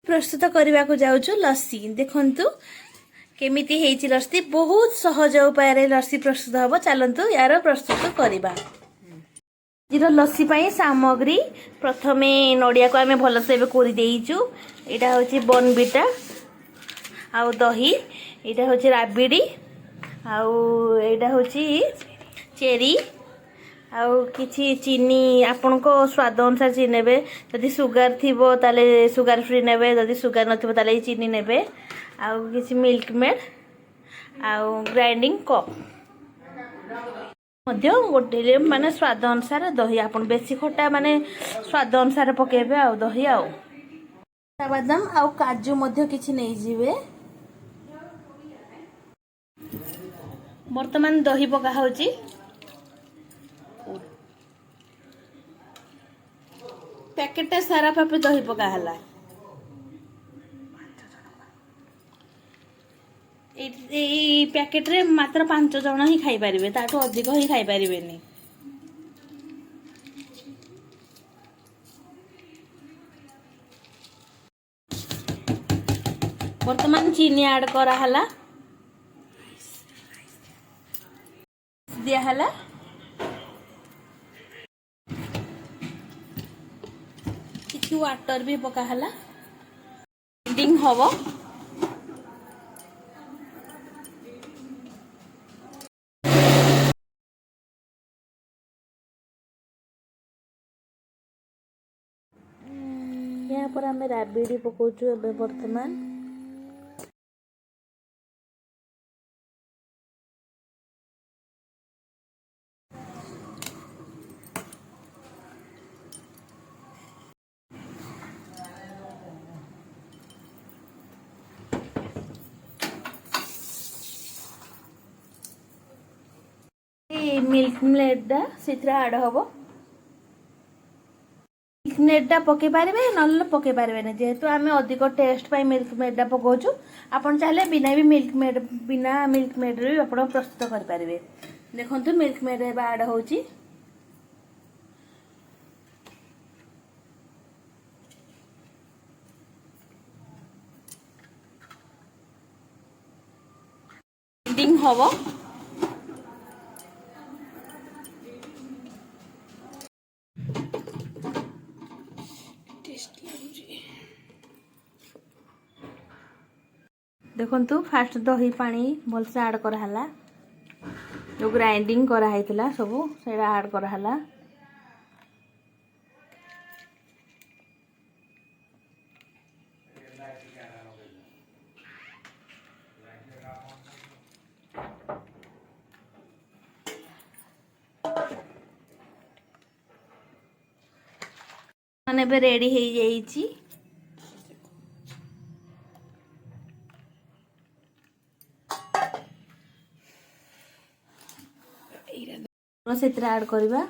प्रस्तुत करने को जाऊँ लस्सी देखु केमिति हेची लस्सी बहुत सहज उपाय लस्सी प्रस्तुत हम चलतु यार प्रस्तुत करवा लस्सी पाई सामग्री प्रथमे नड़िया को आम भलसे करदेचु यहाँ हूँ बॉर्नविटा आउ दही यहाँ हूँ राबिड़ी आउ हूँ चेरी आउ किछि चीनी आपण को स्वाद अनुसार चीनी नेबे जदि सुगर थिबो ताले सुगर फ्री नेबे जदि सुगर नथिबो ताले चीनी नेबे आउ किछि मिल्क मेड आउ ग्राइंडिंग कप मध्य गोटे माने स्वाद अनुसार दही आपण बेसी खट्टा माने स्वाद अनुसार पकेबे आउ दही आउ बादाम आउ काजू मध्य किछि नै जिवे वर्तमान दही पका होची पैकेट सारा पापे दही पका हला पैकेट रे मात्र 5 जन ही खाई पारिबे ताठो अधिक ही खाई पारिबेनी वर्तमान चीनी ऐड करा हला दिया हला किछि वाटर भी पका हला डिंग हबो यहाँ पर आम राबिड़ी पकाउछु एबे वर्तमान मिल्क मेडा से ऐड हम मिल्क मेडा पकई पारे ना पकई पारे जेहेतु आम अधिक टेस्ट पाई मिल्क मेडा पकाचु आपन चाहे बिना भी मिल्क मेड भी आप प्रस्तुत करें देखो मिल्क मेड ऐड हो हम देखु फास्ट दही पानी भलसे ऐड कराला जो ग्राइंडिंग कराई सब से ऐड कराला माने रेडी हो जाइए से ऐड करवा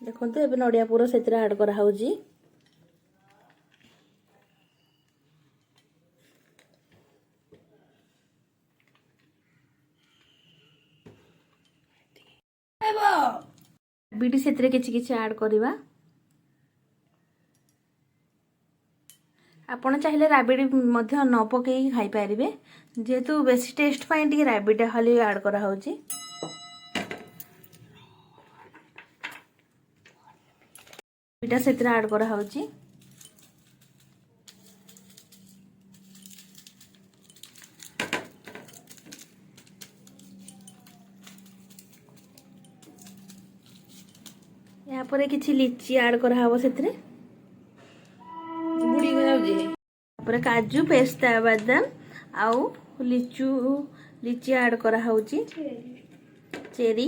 देखो एबे नड़िया पूरा से ऐड करा होजी बीटी से किछि ऐड करवा आपण चाहिए राबिड़ी मध्य न पकई खाई पारे जेहेतु बेसी टेस्ट पाई टी राबिड़ा खाली ऐड करा होची बीटा से ऐड करा होची यहाँ पर किछि लीची ऐड करा हो सेतरे काजू पेस्ता बादाम आउ लीची ऐड करा होची चेरी